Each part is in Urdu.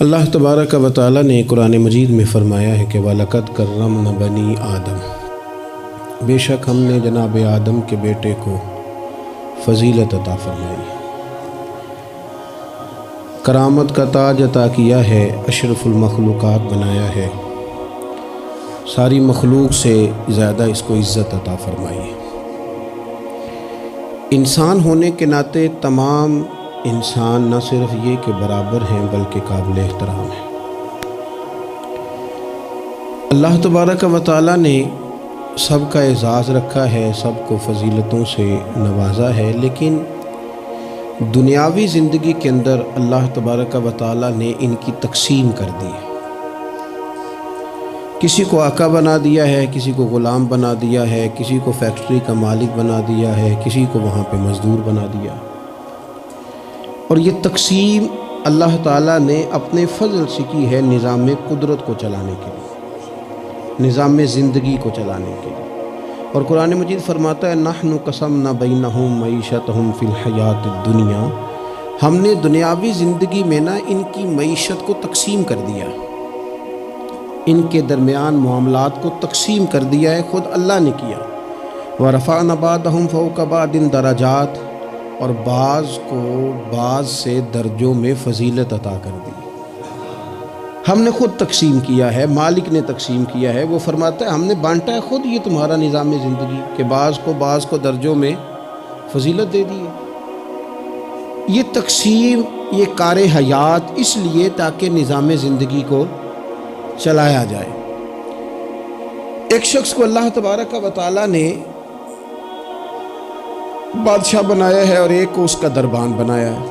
اللہ تبارک و تعالی نے قرآن مجید میں فرمایا ہے کہ وَلَقَدْ كَرَّمْنَا بَنِي آدم، بے شک ہم نے جناب آدم کے بیٹے کو فضیلت عطا فرمائی، کرامت کا تاج عطا کیا ہے، اشرف المخلوقات بنایا ہے، ساری مخلوق سے زیادہ اس کو عزت عطا فرمائی ہے۔ انسان ہونے کے ناطے تمام انسان نہ صرف یہ کہ برابر ہیں بلکہ قابل احترام ہیں۔ اللہ تبارک و تعالی نے سب کا اعزاز رکھا ہے، سب کو فضیلتوں سے نوازا ہے، لیکن دنیاوی زندگی کے اندر اللہ تبارک و تعالی نے ان کی تقسیم کر دی ہے۔ کسی کو آقا بنا دیا ہے، کسی کو غلام بنا دیا ہے، کسی کو فیکٹری کا مالک بنا دیا ہے، کسی کو وہاں پہ مزدور بنا دیا۔ اور یہ تقسیم اللہ تعالیٰ نے اپنے فضل سے کی ہے نظام قدرت کو چلانے کے لیے، نظام زندگی کو چلانے کے لیے۔ اور قرآن مجید فرماتا ہے نحن قسمنا بینہم معیشتہم فی الحیات الدنیا، ہم نے دنیاوی زندگی میں نا ان کی معیشت کو تقسیم کر دیا، ان کے درمیان معاملات کو تقسیم کر دیا ہے، خود اللہ نے کیا۔ وَرَفَعْنَا بَعْضَهُمْ فَوْقَ بَعْضٍ دَرَجَاتٍ، اور بعض کو بعض سے درجوں میں فضیلت عطا کر دی۔ ہم نے خود تقسیم کیا ہے، مالک نے تقسیم کیا ہے، وہ فرماتا ہے ہم نے بانٹا ہے خود، یہ تمہارا نظام زندگی کہ بعض کو درجوں میں فضیلت دے دی ہے۔ یہ تقسیم، یہ کار حیات اس لیے تاکہ نظام زندگی کو چلایا جائے۔ ایک شخص کو اللہ تبارک و تعالی نے بادشاہ بنایا ہے اور ایک کو اس کا دربان بنایا ہے۔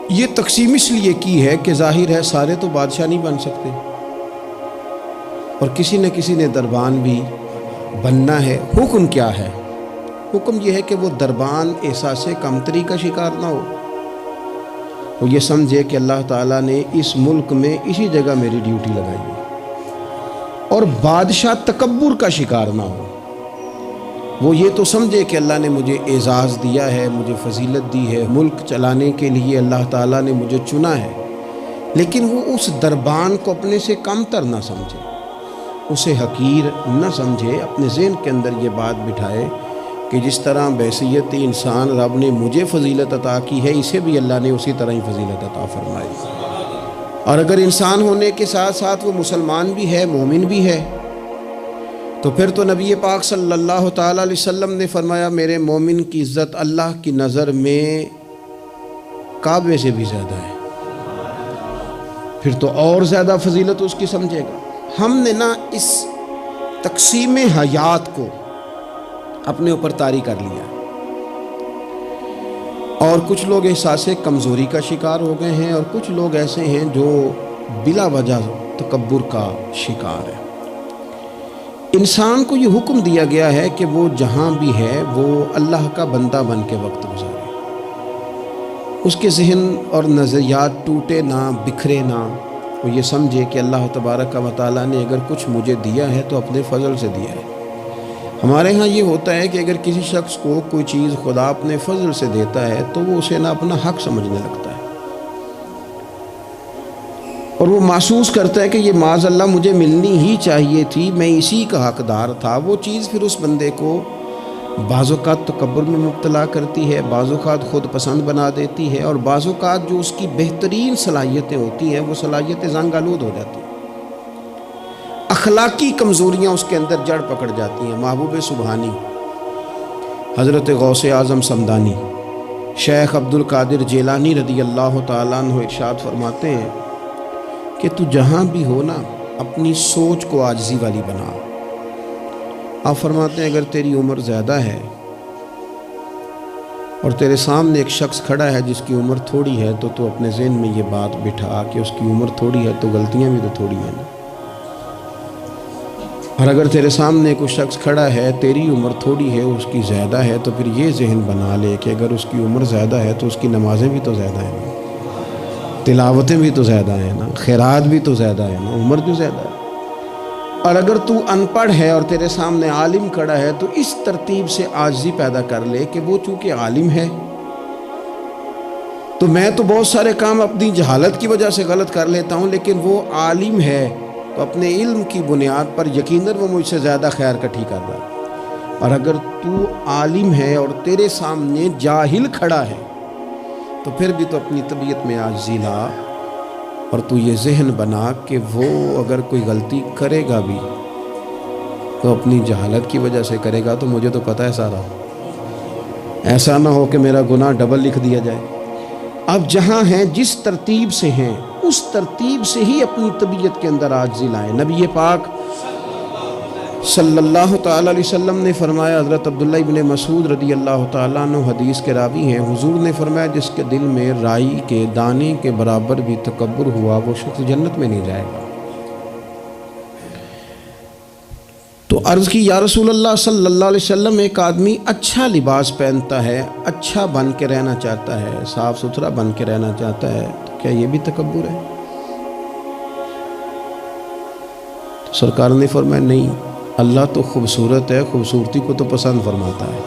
یہ تقسیم اس لیے کی ہے کہ ظاہر ہے سارے تو بادشاہ نہیں بن سکتے، اور کسی نہ کسی نے دربان بھی بننا ہے۔ حکم کیا ہے؟ حکم یہ ہے کہ وہ دربان احساس کمتری کا شکار نہ ہو، وہ یہ سمجھے کہ اللہ تعالیٰ نے اس ملک میں اسی جگہ میری ڈیوٹی لگائی ہے، اور بادشاہ تکبر کا شکار نہ ہو، وہ یہ تو سمجھے کہ اللہ نے مجھے اعزاز دیا ہے، مجھے فضیلت دی ہے، ملک چلانے کے لیے اللہ تعالیٰ نے مجھے چنا ہے، لیکن وہ اس دربان کو اپنے سے کم تر نہ سمجھے، اسے حقیر نہ سمجھے، اپنے ذہن کے اندر یہ بات بٹھائے کہ جس طرح بحیثیت انسان رب نے مجھے فضیلت عطا کی ہے، اسے بھی اللہ نے اسی طرح ہی فضیلت عطا فرمائی۔ اور اگر انسان ہونے کے ساتھ ساتھ وہ مسلمان بھی ہے، مومن بھی ہے، تو پھر تو نبی پاک صلی اللہ تعالیٰ علیہ وسلم نے فرمایا میرے مومن کی عزت اللہ کی نظر میں کعبے سے بھی زیادہ ہے، پھر تو اور زیادہ فضیلت اس کی سمجھے گا۔ ہم نے نا اس تقسیم حیات کو اپنے اوپر طاری کر لیا، اور کچھ لوگ احساس کمزوری کا شکار ہو گئے ہیں، اور کچھ لوگ ایسے ہیں جو بلا وجہ تکبر کا شکار ہے۔ انسان کو یہ حکم دیا گیا ہے کہ وہ جہاں بھی ہے وہ اللہ کا بندہ بن کے وقت گزارے، اس کے ذہن اور نظریات ٹوٹے نہ، بکھرے نہ، وہ یہ سمجھے کہ اللہ تبارک و تعالیٰ نے اگر کچھ مجھے دیا ہے تو اپنے فضل سے دیا ہے۔ ہمارے ہاں یہ ہوتا ہے کہ اگر کسی شخص کو کوئی چیز خدا اپنے فضل سے دیتا ہے تو وہ اسے نہ اپنا حق سمجھنے لگتا ہے، اور وہ محسوس کرتا ہے کہ یہ معاذ اللہ مجھے ملنی ہی چاہیے تھی، میں اسی کا حقدار تھا۔ وہ چیز پھر اس بندے کو بعض اوقات تکبر میں مبتلا کرتی ہے، بعض اوقات خود پسند بنا دیتی ہے، اور بعض اوقات جو اس کی بہترین صلاحیتیں ہوتی ہیں وہ صلاحیتیں زنگ آلود ہو جاتی ہیں، اخلاقی کمزوریاں اس کے اندر جڑ پکڑ جاتی ہیں۔ محبوب سبحانی حضرت غوث اعظم سمدانی شیخ عبد القادر جیلانی رضی اللہ تعالیٰ عنہ ارشاد فرماتے ہیں کہ تو جہاں بھی ہو نا اپنی سوچ کو عاجزی والی بنا۔ آپ فرماتے ہیں اگر تیری عمر زیادہ ہے اور تیرے سامنے ایک شخص کھڑا ہے جس کی عمر تھوڑی ہے، تو تو اپنے ذہن میں یہ بات بٹھا کہ اس کی عمر تھوڑی ہے تو غلطیاں بھی تو تھوڑی ہیں نا۔ اور اگر تیرے سامنے کوئی شخص کھڑا ہے تیری عمر تھوڑی ہے اس کی زیادہ ہے، تو پھر یہ ذہن بنا لے کہ اگر اس کی عمر زیادہ ہے تو اس کی نمازیں بھی تو زیادہ ہیں نا، تلاوتیں بھی تو زیادہ ہیں نا، خیرات بھی تو زیادہ ہے نا، عمر بھی زیادہ ہے۔ اور اگر تو ان پڑھ ہے اور تیرے سامنے عالم کھڑا ہے تو اس ترتیب سے عاجزی پیدا کر لے کہ وہ چونکہ عالم ہے تو میں تو بہت سارے کام اپنی جہالت کی وجہ سے غلط کر لیتا ہوں، لیکن وہ عالم ہے تو اپنے علم کی بنیاد پر یقیناً وہ مجھ سے زیادہ خیر کٹھی کر رہا ہے۔ اور اگر تو عالم ہے اور تیرے سامنے جاہل کھڑا ہے تو پھر بھی تو اپنی طبیعت میں عاجزی لا، اور تو یہ ذہن بنا کہ وہ اگر کوئی غلطی کرے گا بھی تو اپنی جہالت کی وجہ سے کرے گا، تو مجھے تو پتہ ہے سارا، ایسا نہ ہو کہ میرا گناہ ڈبل لکھ دیا جائے۔ اب جہاں ہیں جس ترتیب سے ہیں اس ترتیب سے ہی اپنی طبیعت کے اندر عاجزی لائیں۔ نبی پاک صلی اللہ تعالی علیہ وسلم نے فرمایا، حضرت عبداللہ ابن مسعود رضی اللہ تعالیٰ عنہ حدیث کے راوی ہیں، حضور نے فرمایا جس کے دل میں رائی کے دانے کے برابر بھی تکبر ہوا وہ شخص جنت میں نہیں جائے گا۔ تو عرض کی یا رسول اللہ صلی اللہ علیہ وسلم، ایک آدمی اچھا لباس پہنتا ہے، اچھا بن کے رہنا چاہتا ہے، صاف ستھرا بن کے رہنا چاہتا ہے، تو کیا یہ بھی تکبر ہے؟ تو سرکار نے فرمایا نہیں، اللہ تو خوبصورت ہے، خوبصورتی کو تو پسند فرماتا ہے۔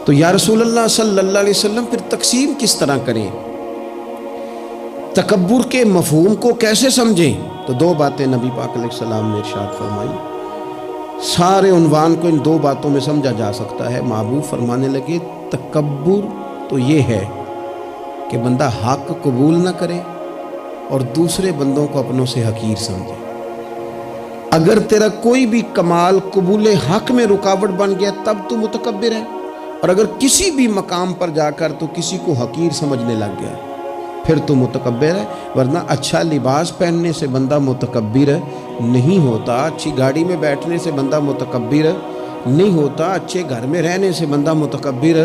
تو یا رسول اللہ صلی اللہ علیہ وسلم پھر تقسیم کس طرح کریں؟ تکبر کے مفہوم کو کیسے سمجھیں؟ تو دو باتیں نبی پاک علیہ السلام نے ارشاد فرمائی، سارے عنوان کو ان دو باتوں میں سمجھا جا سکتا ہے۔ محبوب فرمانے لگے تکبر تو یہ ہے کہ بندہ حق قبول نہ کرے اور دوسرے بندوں کو اپنوں سے حقیر سمجھے۔ اگر تیرا کوئی بھی کمال قبول حق میں رکاوٹ بن گیا تب تو متکبر ہے، اور اگر کسی بھی مقام پر جا کر تو کسی کو حقیر سمجھنے لگ گیا پھر تو متکبر ہے۔ ورنہ اچھا لباس پہننے سے بندہ متکبر نہیں ہوتا، اچھی گاڑی میں بیٹھنے سے بندہ متکبر نہیں ہوتا، اچھے گھر میں رہنے سے بندہ متکبر،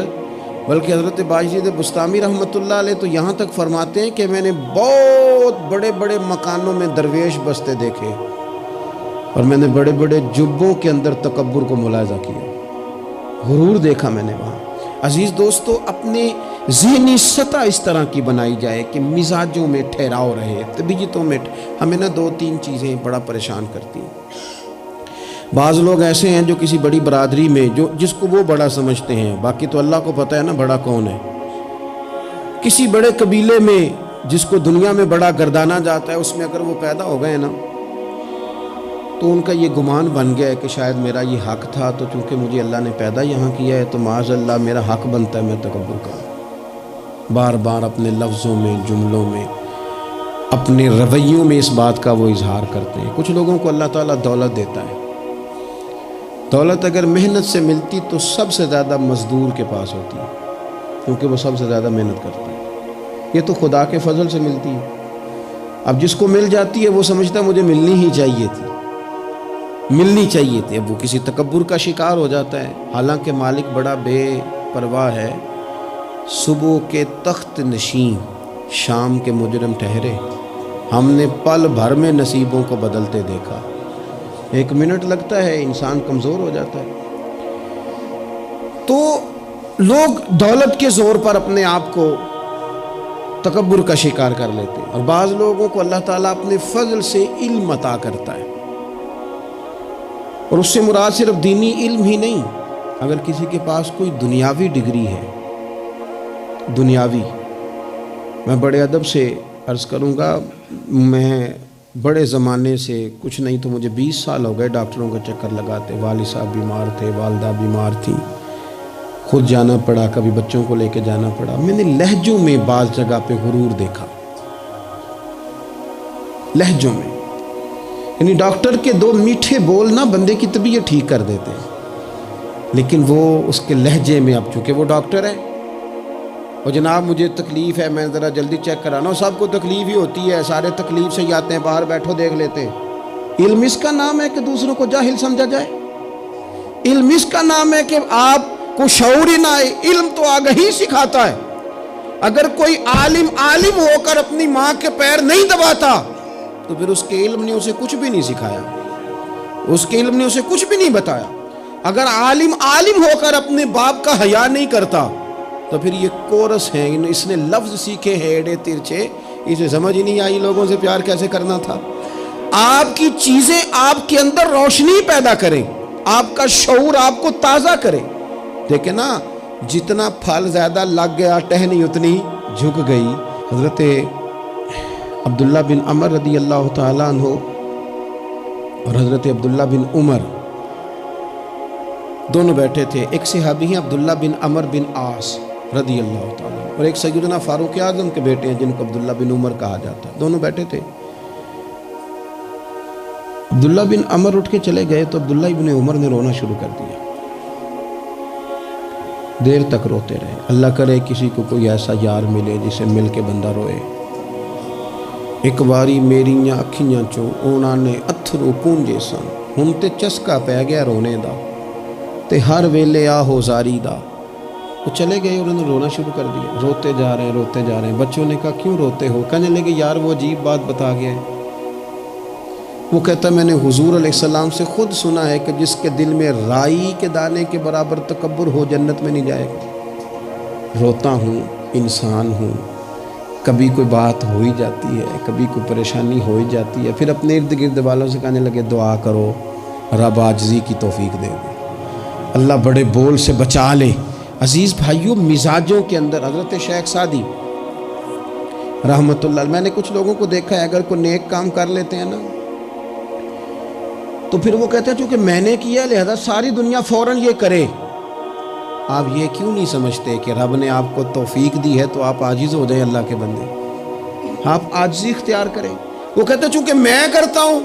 بلکہ حضرت باجید بستامی رحمۃ اللہ علیہ تو یہاں تک فرماتے ہیں کہ میں نے بہت بڑے بڑے مکانوں میں درویش بستے دیکھے اور میں نے بڑے بڑے جبوں کے اندر تکبر کو ملاحظہ کیا، غرور دیکھا میں نے وہاں۔ عزیز دوستو، اپنے ذہنی سطح اس طرح کی بنائی جائے کہ مزاجوں میں ٹھہراؤ رہے، طبیعتوں میں ہمیں نا دو تین چیزیں بڑا پریشان کرتی ہیں۔ بعض لوگ ایسے ہیں جو کسی بڑی برادری میں جس کو وہ بڑا سمجھتے ہیں، باقی تو اللہ کو پتہ ہے نا بڑا کون ہے۔ کسی بڑے قبیلے میں جس کو دنیا میں بڑا گردانا جاتا ہے، اس میں اگر وہ پیدا ہو گئے نا تو ان کا یہ گمان بن گیا ہے کہ شاید میرا یہ حق تھا، تو چونکہ مجھے اللہ نے پیدا یہاں کیا ہے تو معاذ اللہ میرا حق بنتا ہے میں تکبر کروں۔ بار بار اپنے لفظوں میں، جملوں میں، اپنے رویوں میں اس بات کا وہ اظہار کرتے ہیں۔ کچھ لوگوں کو اللہ تعالیٰ دولت دیتا ہے، دولت اگر محنت سے ملتی تو سب سے زیادہ مزدور کے پاس ہوتی ہے، کیونکہ وہ سب سے زیادہ محنت کرتا ہے۔ یہ تو خدا کے فضل سے ملتی ہے۔ اب جس کو مل جاتی ہے وہ سمجھتا ہے مجھے ملنی ہی چاہیے تھی، ملنی چاہیے تھی، اب وہ کسی تکبر کا شکار ہو جاتا ہے، حالانکہ مالک بڑا بے پرواہ ہے۔ صبح کے تخت نشین شام کے مجرم ٹھہرے، ہم نے پل بھر میں نصیبوں کو بدلتے دیکھا۔ ایک منٹ لگتا ہے انسان کمزور ہو جاتا ہے۔ تو لوگ دولت کے زور پر اپنے آپ کو تکبر کا شکار کر لیتے ہیں، اور بعض لوگوں کو اللہ تعالیٰ اپنے فضل سے علم عطا کرتا ہے، اور اس سے مراد صرف دینی علم ہی نہیں، اگر کسی کے پاس کوئی دنیاوی ڈگری ہے، دنیاوی، میں بڑے ادب سے عرض کروں گا، میں بڑے زمانے سے کچھ نہیں تو مجھے 20 سال ہو گئے ڈاکٹروں کا چکر لگاتے، والد صاحب بیمار تھے، والدہ بیمار تھی، خود جانا پڑا، کبھی بچوں کو لے کے جانا پڑا۔ میں نے لہجوں میں بعض جگہ پہ غرور دیکھا، لہجوں میں، یعنی ڈاکٹر کے دو میٹھے بول نہ بندے کی طبیعت ٹھیک کر دیتے ہیں، لیکن وہ اس کے لہجے میں، اب چونکہ وہ ڈاکٹر ہے، اور جناب مجھے تکلیف ہے میں ذرا جلدی چیک کرانا، سب کو تکلیف ہی ہوتی ہے، سارے تکلیف سے ہی آتے ہیں، باہر بیٹھو دیکھ لیتے ہیں۔ علم اس کا نام ہے کہ دوسروں کو جاہل سمجھا جائے، علم اس کا نام ہے کہ آپ کو شعور ہی نہ آئے، علم تو آگہی سکھاتا ہے۔ اگر کوئی عالم ہو کر اپنی ماں کے پیر نہیں دباتا تو پھر اس کے علم نے اسے کچھ بھی نہیں سکھایا، اس کے علم نے اسے کچھ بھی نہیں بتایا۔ اگر عالم ہو کر اپنے باپ کا حیا نہیں کرتا تو پھر یہ کورس ہے، اس نے لفظ سیکھے ہیں ایڑے ترچے، اسے سمجھ ہی نہیں آئی لوگوں سے پیار کیسے کرنا تھا۔ آپ کی چیزیں آپ کے اندر روشنی پیدا کریں، آپ کا شعور آپ کو تازہ کرے۔ دیکھیں نا، جتنا پھل زیادہ لگ گیا ٹہنی اتنی جھک گئی. حضرت عبداللہ بن عمر رضی اللہ تعالیٰ عنہ اور حضرت عبداللہ بن عمر دونوں بیٹھے تھے. ایک صحابی ہیں عبداللہ بن عمر بن عاص رضی اللہ تعالیٰ عنہ، اور ایک سیدنا فاروق اعظم کے بیٹے ہیں جن کو عبداللہ بن عمر کہا جاتا ہے. دونوں بیٹھے تھے. عبداللہ بن عمر اٹھ کے چلے گئے تو عبداللہ بن عمر نے رونا شروع کر دیا. دیر تک روتے رہے. اللہ کرے کسی کو کوئی ایسا یار ملے جسے مل کے بندہ روئے. ایک واری میریاں اکھیاں چوں اونا نے اتھرو پونجے سن، ہن تے چسکا پہ گیا رونے دا تے ہر ویلے آہو زاری دا. وہ چلے گئے اور انہوں نے رونا شروع کر دیا. روتے جا رہے ہیں. بچوں نے کہا کیوں روتے ہو؟ کہنے لگے یار وہ عجیب بات بتا گیا ہے. وہ کہتا میں نے حضور علیہ السلام سے خود سنا ہے کہ جس کے دل میں رائی کے دانے کے برابر تکبر ہو جنت میں نہیں جائے گا. روتا ہوں، انسان ہوں، کبھی کوئی بات ہو ہی جاتی ہے، کبھی کوئی پریشانی ہو ہی جاتی ہے. پھر اپنے ارد گرد والوں سے کہنے لگے دعا کرو رب عاجزی کی توفیق دے دے، اللہ بڑے بول سے بچا لے. عزیز بھائیوں، مزاجوں کے اندر حضرت شیخ سعدی رحمت اللہ، میں نے کچھ لوگوں کو دیکھا ہے اگر کوئی نیک کام کر لیتے ہیں نا تو پھر وہ کہتے ہیں چونکہ میں نے کیا لہذا ساری دنیا فوراً یہ کرے. آپ یہ کیوں نہیں سمجھتے کہ رب نے آپ کو توفیق دی ہے تو آپ عاجز ہو جائیں اللہ کے بندے، آپ عاجزی اختیار کریں. وہ کہتے ہیں چونکہ میں کرتا ہوں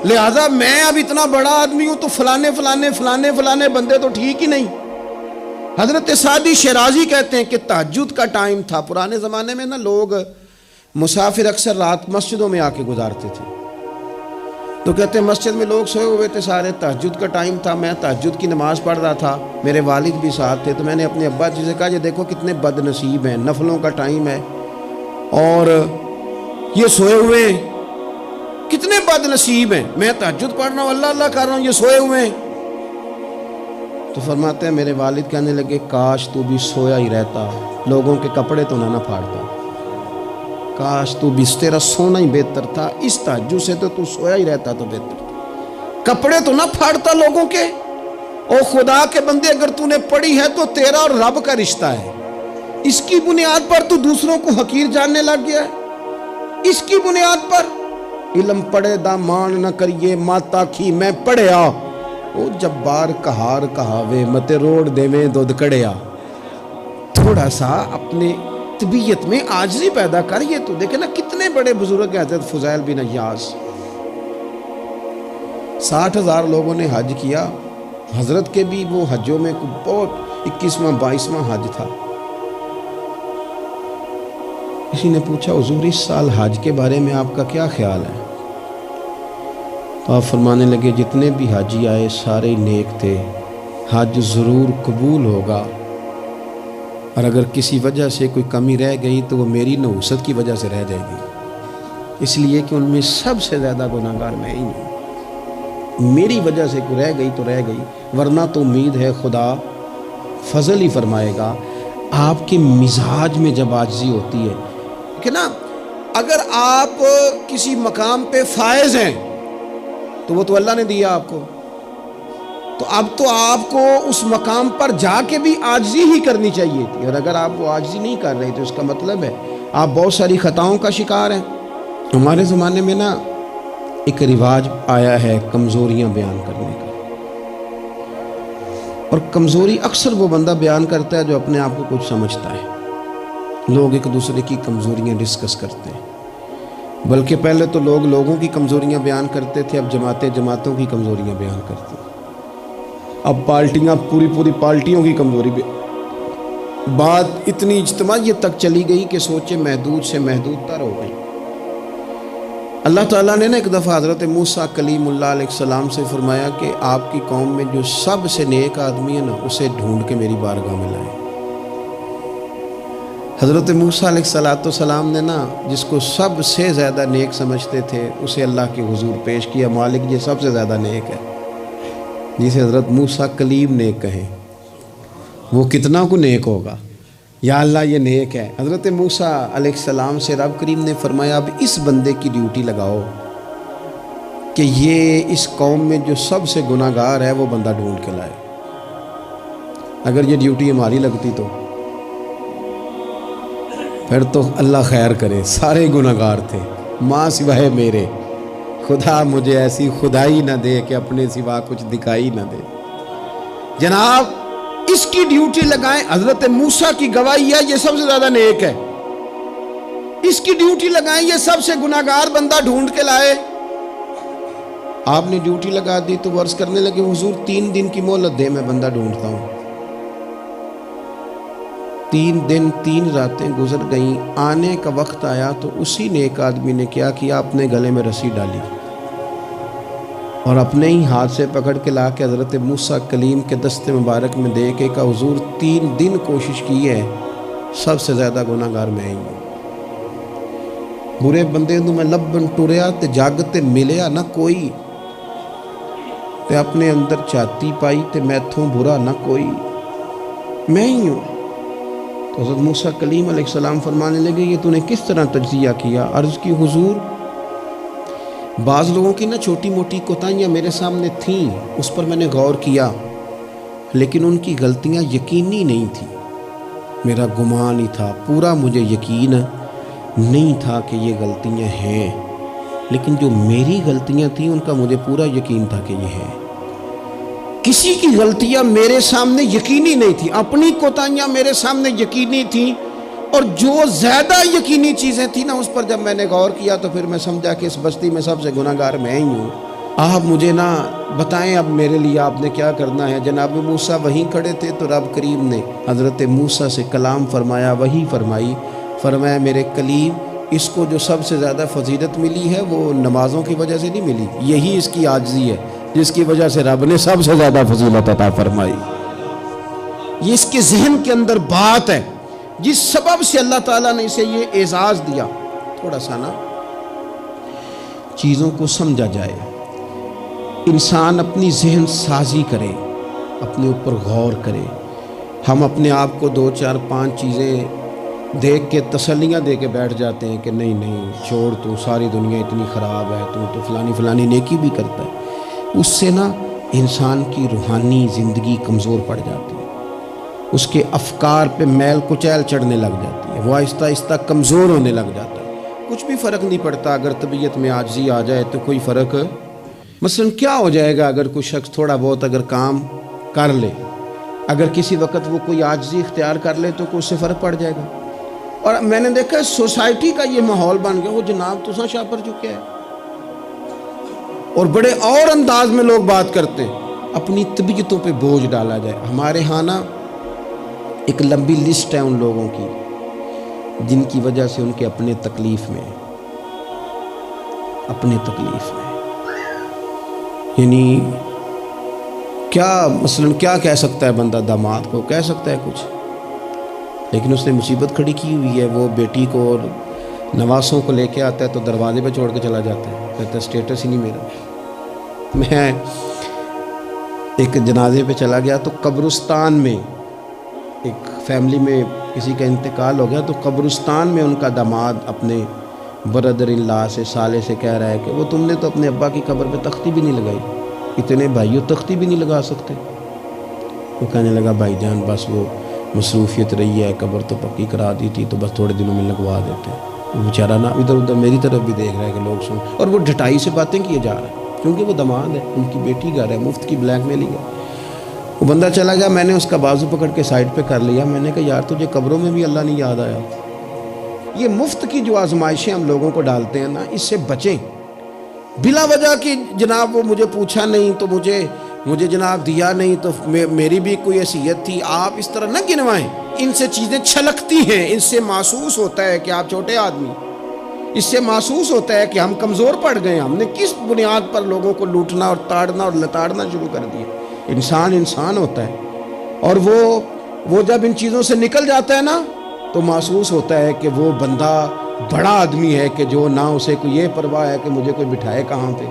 لہذا میں اب اتنا بڑا آدمی ہوں تو فلانے فلانے فلانے فلانے بندے تو ٹھیک ہی نہیں. حضرت سعدی شیرازی کہتے ہیں کہ تہجد کا ٹائم تھا. پرانے زمانے میں نا لوگ مسافر اکثر رات مسجدوں میں آ کے گزارتے تھے. تو کہتے ہیں مسجد میں لوگ سوئے ہوئے تھے سارے، تہجد کا ٹائم تھا، میں تہجد کی نماز پڑھ رہا تھا، میرے والد بھی ساتھ تھے. تو میں نے اپنے ابا جی سے کہا یہ دیکھو کتنے بد نصیب ہیں، نفلوں کا ٹائم ہے اور یہ سوئے ہوئے ہیں، کتنے بد نصیب ہیں. میں تہجد پڑھ رہا ہوں، اللہ اللہ کر رہا ہوں، یہ سوئے ہوئے ہیں. تو فرماتے ہیں میرے والد کہنے لگے کاش تو بھی سویا ہی رہتا، لوگوں کے کپڑے تو نہ پھاڑتا، کاش تو بھی، تیرا سونا ہی بہتر تھا، اس تہجد سے تو سویا ہی رہتا تو بہتر تھا، کپڑے تو نہ پھاڑتا لوگوں کے. او خدا کے بندے اگر تو نے پڑھی ہے تو تیرا اور رب کا رشتہ ہے، اس کی بنیاد پر تو دوسروں کو حقیر جاننے لگ گیا ہے. اس کی بنیاد پر علم پڑھے دا مان نہ کریے ماتا کھی میں پڑھیا، او جبار کہار کہاوے متے روڑ دے میں دودھ کڑیا. تھوڑا سا اپنے طبیعت میں عاجزی پیدا کر. یہ تو دیکھیں نا کتنے بڑے بزرگ ہیں. حضرت فضیل بن عیاض، 60,000 لوگوں نے حج کیا، حضرت کے بھی وہ حجوں میں بہت 21واں 22واں حج تھا. کسی نے پوچھا حضور اس سال حج کے بارے میں آپ کا کیا خیال ہے؟ تو آپ فرمانے لگے جتنے بھی حاجی آئے سارے نیک تھے، حج ضرور قبول ہوگا، اور اگر کسی وجہ سے کوئی کمی رہ گئی تو وہ میری نحوست کی وجہ سے رہ جائے گی، اس لیے کہ ان میں سب سے زیادہ گناہگار میں ہی ہوں، میری وجہ سے کوئی رہ گئی تو رہ گئی، ورنہ تو امید ہے خدا فضل ہی فرمائے گا. آپ کے مزاج میں جب عاجزی ہوتی ہے کہ نا، اگر آپ کسی مقام پہ فائز ہیں تو وہ تو اللہ نے دیا آپ کو، تو اب تو آپ کو اس مقام پر جا کے بھی عاجزی ہی کرنی چاہیے تھی. اور اگر آپ وہ عاجزی نہیں کر رہے تو اس کا مطلب ہے آپ بہت ساری خطاؤں کا شکار ہیں. ہمارے زمانے میں نا ایک رواج آیا ہے کمزوریاں بیان کرنے کا، اور کمزوری اکثر وہ بندہ بیان کرتا ہے جو اپنے آپ کو کچھ سمجھتا ہے. لوگ ایک دوسرے کی کمزوریاں ڈسکس کرتے ہیں، بلکہ پہلے تو لوگ لوگوں کی کمزوریاں بیان کرتے تھے، اب جماعتیں جماعتوں کی کمزوریاں بیان کرتے ہیں، اب پارٹیاں پوری پارٹیوں کی کمزوری بات اتنی اجتماعیت تک چلی گئی کہ سوچے محدود سے محدود تر ہو گئی. اللہ تعالیٰ نے نا ایک دفعہ حضرت موسیٰ کلیم اللہ علیہ السلام سے فرمایا کہ آپ کی قوم میں جو سب سے نیک آدمی ہے نا اسے ڈھونڈ کے میری بارگاہ میں لائیں. حضرت موسیٰ علیہ السلام نے نا جس کو سب سے زیادہ نیک سمجھتے تھے اسے اللہ کے حضور پیش کیا. مالک یہ سب سے زیادہ نیک ہے، جسے حضرت موسیٰ کلیم نیک کہیں، وہ کتنا کو نیک ہوگا. یا اللہ یہ نیک ہے. حضرت موسیٰ علیہ السلام سے رب کریم نے فرمایا اب اس بندے کی ڈیوٹی لگاؤ کہ یہ اس قوم میں جو سب سے گناہگار ہے وہ بندہ ڈھونڈ کے لائے. اگر یہ ڈیوٹی ہماری لگتی تو پھر تو اللہ خیر کرے، سارے گناہگار تھے ماں سوائے میرے، خدا مجھے ایسی خدائی نہ دے کہ اپنے سوا کچھ دکھائی نہ دے۔ جناب اس کی ڈیوٹی لگائیں، حضرت موسیٰ کی گواہی ہے یہ سب سے زیادہ نیک ہے، اس کی ڈیوٹی لگائیں، یہ سب سے گناہگار بندہ ڈھونڈ کے لائے۔ آپ نے ڈیوٹی لگا دی تو وہ عرض کرنے لگے حضور 3 دن کی مہلت دے، میں بندہ ڈھونڈتا ہوں۔ 3 دن 3 راتیں گزر گئیں، آنے کا وقت آیا تو اسی نیک آدمی نے کیا کیا، اپنے گلے میں رسی ڈالی اور اپنے ہی ہاتھ سے پکڑ کے لا کے حضرت موسیٰ کلیم کے دست مبارک میں دے کے کہا حضور 3 دن کوشش کی ہے، سب سے زیادہ گناہگار میں ہی ہوں۔ برے بندے نوں میں لبن ٹریا تے جگ تے ملیا نہ کوئی، تے اپنے اندر چاتی پائی تے میتھوں برا نہ کوئی، میں ہی ہوں۔ تو حضرت موسیٰ کلیم علیہ السلام فرمانے لگے یہ تو نے کس طرح تجزیہ کیا؟ عرض کی حضور بعض لوگوں کی نا چھوٹی موٹی کوتاہیاں میرے سامنے تھیں، اس پر میں نے غور کیا، لیکن ان کی غلطیاں یقینی نہیں تھیں، میرا گمان ہی تھا، پورا مجھے یقین نہیں تھا کہ یہ غلطیاں ہیں، لیکن جو میری غلطیاں تھیں ان کا مجھے پورا یقین تھا کہ یہ ہے۔ کسی کی غلطیاں میرے سامنے یقینی نہیں تھیں، اپنی کوتاہیاں میرے سامنے یقینی تھیں، اور جو زیادہ یقینی چیزیں تھیں نا اس پر جب میں نے غور کیا تو پھر میں سمجھا کہ اس بستی میں سب سے گناہگار میں ہی ہوں۔ آپ مجھے نا بتائیں اب میرے لیے آپ نے کیا کرنا ہے؟ جناب موسیٰ وہیں کھڑے تھے تو رب کریم نے حضرت موسیٰ سے کلام فرمایا، وحی فرمائی، فرمایا میرے کلیم اس کو جو سب سے زیادہ فضیلت ملی ہے وہ نمازوں کی وجہ سے نہیں ملی، یہی اس کی عاجزی ہے جس کی وجہ سے رب نے سب سے زیادہ فضیلت عطا فرمائی۔ یہ اس کے ذہن کے اندر بات ہے جس سبب سے اللہ تعالیٰ نے اسے یہ اعزاز دیا۔ تھوڑا سا نا چیزوں کو سمجھا جائے، انسان اپنی ذہن سازی کرے، اپنے اوپر غور کرے۔ ہم اپنے آپ کو 2 4 5 چیزیں دیکھ کے تسلیاں دے کے بیٹھ جاتے ہیں کہ نہیں نہیں چھوڑ، تو ساری دنیا اتنی خراب ہے، تو فلانی نیکی بھی کرتا ہے۔ اس سے نا انسان کی روحانی زندگی کمزور پڑ جاتی ہے، اس کے افکار پہ میل کچیل چڑھنے لگ جاتی ہے، وہ آہستہ آہستہ کمزور ہونے لگ جاتا ہے۔ کچھ بھی فرق نہیں پڑتا، اگر طبیعت میں عاجزی آ جائے تو کوئی فرق، مثلا کیا ہو جائے گا اگر کوئی شخص تھوڑا بہت اگر کام کر لے، اگر کسی وقت وہ کوئی عاجزی اختیار کر لے تو کوئی سے فرق پڑ جائے گا۔ اور میں نے دیکھا سوسائٹی کا یہ ماحول بن گیا، وہ جناب تساں شاہ پر چکے ہے، اور بڑے اور انداز میں لوگ بات کرتے ہیں، اپنی طبیعتوں پہ بوجھ ڈالا جائے۔ ہمارے ہاں نا ایک لمبی لسٹ ہے ان لوگوں کی جن کی وجہ سے ان کے اپنے تکلیف میں، یعنی کیا مثلا کیا کہہ سکتا ہے بندہ؟ داماد کو کہہ سکتا ہے کچھ، لیکن اس نے مصیبت کھڑی کی ہوئی ہے، وہ بیٹی کو اور نواسوں کو لے کے آتا ہے تو دروازے پہ چھوڑ کے چلا جاتا ہے، کہتا ہے اسٹیٹس ہی نہیں میرا۔ میں ایک جنازے پہ چلا گیا تو قبرستان میں ایک فیملی میں کسی کا انتقال ہو گیا، تو قبرستان میں ان کا داماد اپنے بردر اللہ سے، سالے سے کہہ رہا ہے کہ وہ تم نے تو اپنے ابا کی قبر پہ تختی بھی نہیں لگائی، اتنے بھائیوں تختی بھی نہیں لگا سکتے۔ وہ کہنے لگا بھائی جان بس وہ مصروفیت رہی ہے، قبر تو پکی کرا دی تھی تو بس تھوڑے دنوں میں لگوا دیتے ہیں۔ وہ بیچارہ نا ادھر ادھر میری طرف بھی دیکھ رہا ہے کہ لوگ سن، اور وہ ڈٹائی سے باتیں کیے جا رہا ہے کیونکہ وہ داماد ہے، ان کی بیٹی گھر ہے، مفت کی بلیک میلنگ ہے۔ وہ بندہ چلا گیا، میں نے اس کا بازو پکڑ کے سائڈ پہ کر لیا، میں نے کہا یار تجھے قبروں میں بھی اللہ نہیں یاد آیا؟ یہ مفت کی جو آزمائشیں ہم لوگوں کو ڈالتے ہیں نا، اس سے بچیں۔ بلا وجہ کہ جناب وہ مجھے پوچھا نہیں تو مجھے جناب دیا نہیں تو میری بھی کوئی حیثیت تھی، آپ اس طرح نہ گنوائیں۔ ان سے چیزیں چھلکتی ہیں، ان سے محسوس ہوتا ہے کہ آپ چھوٹے آدمی، اس سے محسوس ہوتا ہے کہ ہم کمزور پڑ گئے، ہم نے کس بنیاد پر لوگوں کو لوٹنا اور تاڑنا اور لتاڑنا شروع کر دیا۔ انسان ہوتا ہے، اور وہ جب ان چیزوں سے نکل جاتا ہے نا تو محسوس ہوتا ہے کہ وہ بندہ بڑا آدمی ہے کہ جو نہ اسے کوئی یہ پرواہ ہے کہ مجھے کوئی بٹھائے کہاں پہ،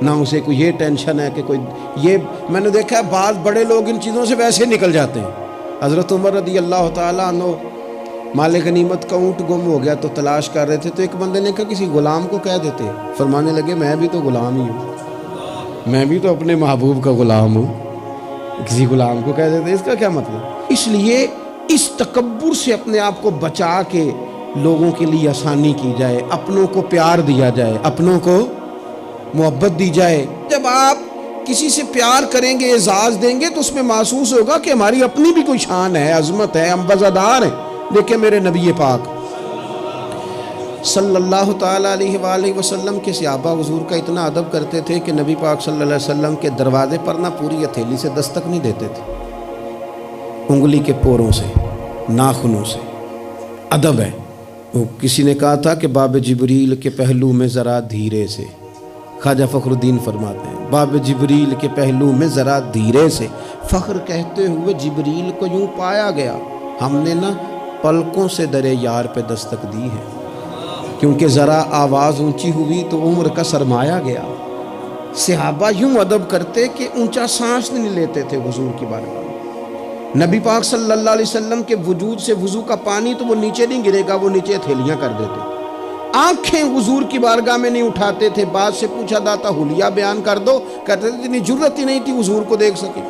نہ اسے کوئی یہ ٹینشن ہے کہ کوئی یہ۔ میں نے دیکھا ہے بعض بڑے لوگ ان چیزوں سے ویسے نکل جاتے ہیں۔ حضرت عمر رضی اللہ تعالیٰ عنہ مال غنیمت کا اونٹ گم ہو گیا تو تلاش کر رہے تھے، تو ایک بندے نے کہا کسی غلام کو کہہ دیتے، فرمانے لگے میں بھی تو غلام ہی ہوں، میں بھی تو اپنے محبوب کا غلام ہوں، کسی غلام کو کہہ دیتے، اس کا کیا مطلب؟ اس لیے اس تکبر سے اپنے آپ کو بچا کے لوگوں کے لیے آسانی کی جائے، اپنوں کو پیار دیا جائے، اپنوں کو محبت دی جائے۔ جب آپ کسی سے پیار کریں گے، اعزاز دیں گے، تو اس میں محسوس ہوگا کہ ہماری اپنی بھی کوئی شان ہے، عظمت ہے، ہم وزادار ہیں۔ دیکھیں میرے نبی پاک صلی اللہ تعالیٰ علیہ وآلہ وسلم کے صحابہ حضور کا اتنا ادب کرتے تھے کہ نبی پاک صلی اللہ علیہ وسلم کے دروازے پر نہ پوری ہتھیلی سے دستک نہیں دیتے تھے، انگلی کے پوروں سے، ناخنوں سے۔ ادب ہے۔ وہ کسی نے کہا تھا کہ باب جبریل کے پہلو میں ذرا دھیرے سے، خواجہ فخر الدین فرماتے ہیں باب جبریل کے پہلو میں ذرا دھیرے سے، فخر کہتے ہوئے جبریل کو یوں پایا گیا، ہم نے نہ پلکوں سے درے یار پہ دستک دی ہے، کیونکہ ذرا آواز اونچی ہوئی تو عمر کا سرمایا گیا۔ صحابہ یوں ادب کرتے کہ اونچا سانس نہیں لیتے تھے حضور کی بارگاہ میں۔ نبی پاک صلی اللہ علیہ وسلم کے وجود سے وضو کا پانی تو وہ نیچے نہیں گرے گا، وہ نیچے ہتھیلیاں کر دیتے، آنکھیں حضور کی بارگاہ میں نہیں اٹھاتے تھے۔ بعد سے پوچھا داتا حلیہ بیان کر دو، کہتے تھے اتنی جرت ہی نہیں تھی حضور کو دیکھ سکے۔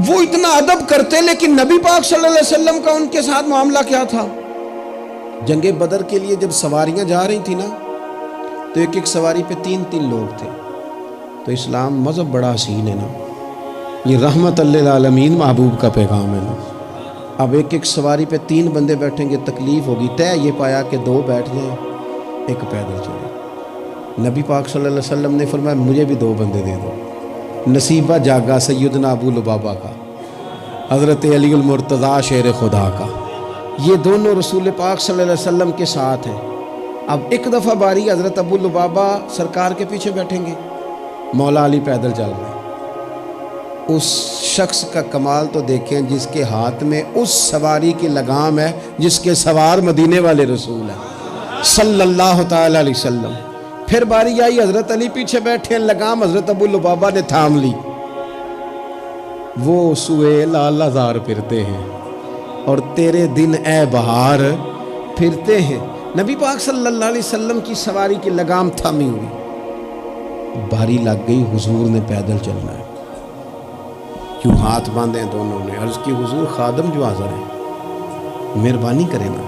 وہ اتنا ادب کرتے، لیکن نبی پاک صلی اللہ علیہ وسلم کا ان کے ساتھ معاملہ کیا تھا؟ جنگ بدر کے لیے جب سواریاں جا رہی تھی نا، تو ایک ایک سواری پہ 3 لوگ تھے۔ تو اسلام مذہب بڑا حسین ہے نا، یہ رحمت للعالمین محبوب کا پیغام ہے نا۔ اب ایک ایک سواری پہ 3 بندے بیٹھیں گے، تکلیف ہوگی۔ طے یہ پایا کہ 2 بیٹھ جائیں، ایک پیدل چلے۔ نبی پاک صلی اللہ علیہ وسلم نے فرمایا مجھے بھی 2 بندے دے دو۔ نصیبہ جاگا سیدنا ابو لبابہ کا، حضرت علی المرتضیٰ شیر خدا کا، یہ دونوں رسول پاک صلی اللہ علیہ وسلم کے ساتھ ہیں۔ اب ایک دفعہ باری حضرت ابو لبابہ سرکار کے پیچھے بیٹھیں گے، مولا علی پیدل چل رہے ہیں۔ اس شخص کا کمال تو دیکھیں جس کے ہاتھ میں اس سواری کی لگام ہے جس کے سوار مدینے والے رسول ہیں صلی اللہ تعالی علیہ وسلم۔ پھر باری آئی حضرت علی پیچھے بیٹھے ہیں، لگام حضرت ابو لبابہ نے تھام لی۔ وہ سوئے لال ہزار پھرتے ہیں اور تیرے دن اے بہار پھرتے ہیں۔ نبی پاک صلی اللہ علیہ وسلم کی سواری کی لگام تھامی ہوئی، باری لگ گئی، حضور نے پیدل چلنا ہے، کیوں ہاتھ باندھے دونوں نے، عرض کی حضور خادم جو حاضر ہیں مہربانی کریں نا،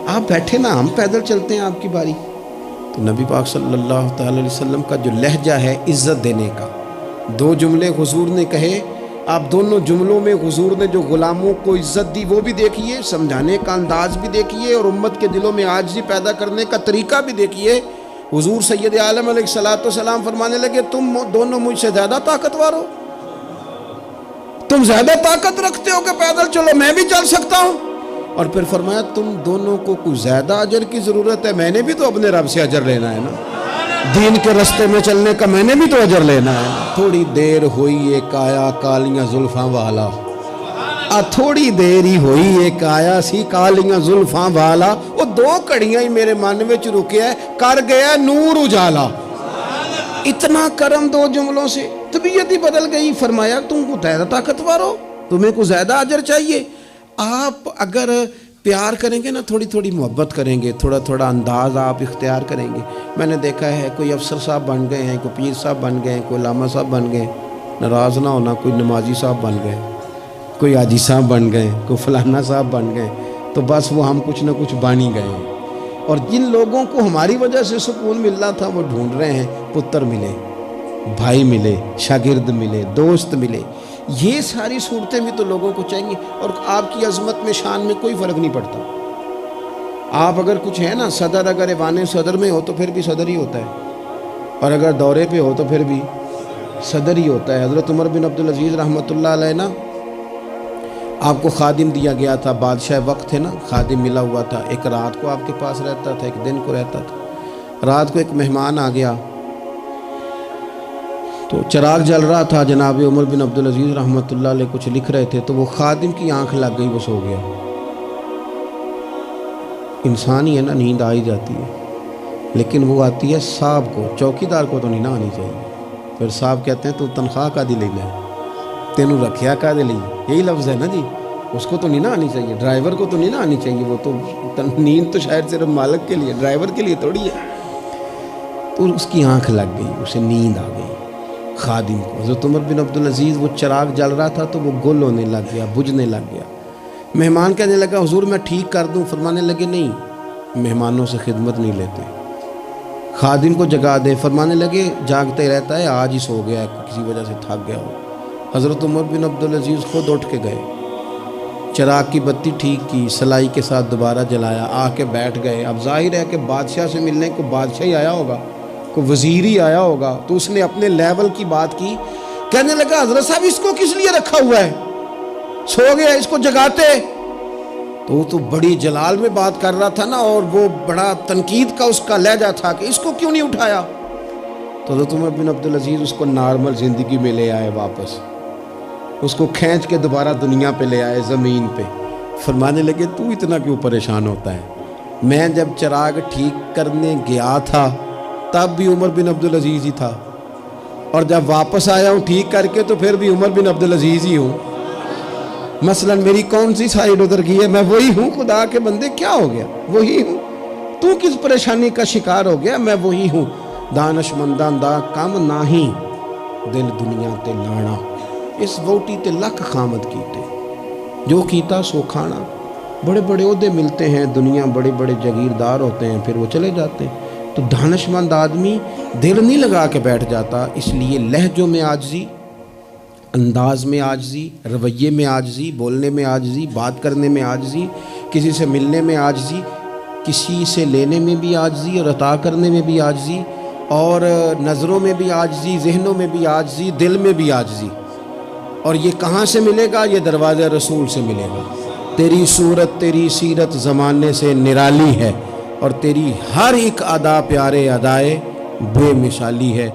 آپ بیٹھے نا، ہم پیدل چلتے ہیں آپ کی باری۔ تو نبی پاک صلی اللہ تعالی علیہ وسلم کا جو لہجہ ہے عزت دینے کا، 2 جملے حضور نے کہے، آپ دونوں جملوں میں حضور نے جو غلاموں کو عزت دی وہ بھی دیکھیے، سمجھانے کا انداز بھی دیکھیے، اور امت کے دلوں میں عاجزی پیدا کرنے کا طریقہ بھی دیکھیے۔ حضور سید عالم علیہ الصلوۃ والسلام فرمانے لگے تم دونوں مجھ سے زیادہ طاقتور ہو، تم زیادہ طاقت رکھتے ہو کہ پیدل چلو، میں بھی چل سکتا ہوں۔ اور پھر فرمایا تم دونوں کو کچھ زیادہ اجر کی ضرورت ہے، میں نے بھی تو اپنے رب سے اجر لینا ہے نا، دین کے رستے میں چلنے کا میں نے بھی تو اجر لینا ہے۔ تھوڑی دیر ہوئی ایک آیا کالیاں زلفاں والا، تھوڑی دیر ہی ہوئی ایک آیا سی کالیاں زلفاں والا، وہ 2 کڑیاں ہی میرے من وچ رکے ہے، کر گیا نور اجالا۔ اتنا کرم 2 جملوں سے طبیعت ہی بدل گئی۔ فرمایا تم کو زیادہ طاقتور ہو، تمہیں کو زیادہ اجر چاہیے۔ آپ اگر پیار کریں گے نا، تھوڑی تھوڑی محبت کریں گے، تھوڑا تھوڑا انداز آپ اختیار کریں گے۔ میں نے دیکھا ہے کوئی افسر صاحب بن گئے ہیں، کوئی پیر صاحب بن گئے ہیں، کوئی علامہ صاحب بن گئے، ناراض نہ ہونا، کوئی نمازی صاحب بن گئے، کوئی حاجی صاحب بن گئے، کوئی فلانا صاحب بن گئے، تو بس وہ ہم کچھ نہ کچھ بن ہی گئے ہیں۔ اور جن لوگوں کو ہماری وجہ سے سکون مل رہا تھا وہ ڈھونڈ رہے ہیں، پتر ملے، بھائی ملے، شاگرد ملے، دوست ملے، یہ ساری صورتیں بھی تو لوگوں کو چاہیے۔ اور آپ کی عظمت میں، شان میں کوئی فرق نہیں پڑتا۔ آپ اگر کچھ ہے نا، صدر اگر ایوان صدر میں ہو تو پھر بھی صدر ہی ہوتا ہے، اور اگر دورے پہ ہو تو پھر بھی صدر ہی ہوتا ہے۔ حضرت عمر بن عبدالعزیز رحمۃ اللہ علیہ نا، آپ کو خادم دیا گیا تھا، بادشاہ وقت تھے نا، خادم ملا ہوا تھا، ایک رات کو آپ کے پاس رہتا تھا، ایک دن کو رہتا تھا۔ رات کو ایک مہمان آ گیا تو چراغ جل رہا تھا، جناب عمر بن عبدالعزیز رحمۃ اللہ علیہ کچھ لکھ رہے تھے، تو وہ خادم کی آنکھ لگ گئی، وہ سو گیا۔ انسان ہی ہے نا، نیند آ ہی جاتی ہے، لیکن وہ آتی ہے صاحب کو، چوکیدار کو تو نہیں نہ آنی چاہیے۔ پھر صاحب کہتے ہیں تو تنخواہ کا دی لینا ہے، تینوں رکھیا کا دے لی، یہی لفظ ہے نا جی، اس کو تو نہیں نہ آنی چاہیے، ڈرائیور کو تو نہیں نہ آنی چاہیے، وہ تو نیند تو شاید صرف مالک کے لیے، ڈرائیور کے لیے تھوڑی ہے۔ تو اس کی آنکھ لگ گئی، اسے نیند آ گئی خادم کو۔ حضرت عمر بن عبدالعزیز، وہ چراغ جل رہا تھا تو وہ گل ہونے لگ گیا، بجھنے لگ گیا۔ مہمان کہنے لگا حضور میں ٹھیک کر دوں، فرمانے لگے نہیں، مہمانوں سے خدمت نہیں لیتے، خادم کو جگا دیں، فرمانے لگے جاگتے رہتا ہے، آج ہی سو گیا ہے، کسی وجہ سے تھک گیا ہو۔ حضرت عمر بن عبدالعزیز خود اٹھ کے گئے، چراغ کی بتی ٹھیک کی، سلائی کے ساتھ دوبارہ جلایا، آ کے بیٹھ گئے۔ اب ظاہر ہے کہ بادشاہ سے ملنے کو بادشاہ ہی آیا ہوگا، کوئی وزیر ہی آیا ہوگا، تو اس نے اپنے لیول کی بات کی، کہنے لگا حضرت صاحب اس کو کس لیے رکھا ہوا ہے، سو گیا، اس کو جگاتے۔ تو وہ تو بڑی جلال میں بات کر رہا تھا نا، اور وہ بڑا تنقید کا اس کا لہجہ تھا کہ اس کو کیوں نہیں اٹھایا۔ تو حضرت عمر بن عبدالعزیز اس کو نارمل زندگی میں لے آئے واپس، اس کو کھینچ کے دوبارہ دنیا پہ لے آئے، زمین پہ۔ فرمانے لگے تو اتنا کیوں پریشان ہوتا ہے، میں جب چراغ ٹھیک کرنے گیا تھا تب بھی عمر بن عبدالعزیز ہی تھا، اور جب واپس آیا ہوں ٹھیک کر کے تو پھر بھی عمر بن عبدالعزیز ہی ہوں۔ مثلا میری کون سی سائیڈ ادھر گئی ہے، میں وہی ہوں۔ خدا کے بندے کیا ہو گیا، وہی ہوں۔ تو کس پریشانی کا شکار ہو گیا، میں وہی ہوں۔ دانش منداں دا کم ناہی، دل دنیا تے لانا، اس ووٹی تے لکھ خامد کیتے، جو کیتا سو کھانا۔ بڑے بڑے عہدے ملتے ہیں دنیا، بڑے بڑے جاگیردار ہوتے ہیں، پھر وہ چلے جاتے ہیں۔ تو دانش مند آدمی دل نہیں لگا کے بیٹھ جاتا، اس لیے لہجوں میں عاجزی، انداز میں عاجزی، رویے میں عاجزی، بولنے میں عاجزی، بات کرنے میں عاجزی، کسی سے ملنے میں عاجزی، کسی سے لینے میں بھی عاجزی اور عطا کرنے میں بھی عاجزی، اور نظروں میں بھی عاجزی، ذہنوں میں بھی عاجزی، دل میں بھی عاجزی۔ اور یہ کہاں سے ملے گا؟ یہ دروازہ رسول سے ملے گا۔ تیری صورت تیری سیرت زمانے سے نرالی ہے، اور تیری ہر ایک ادا پیارے ادائے بے مثالی ہے۔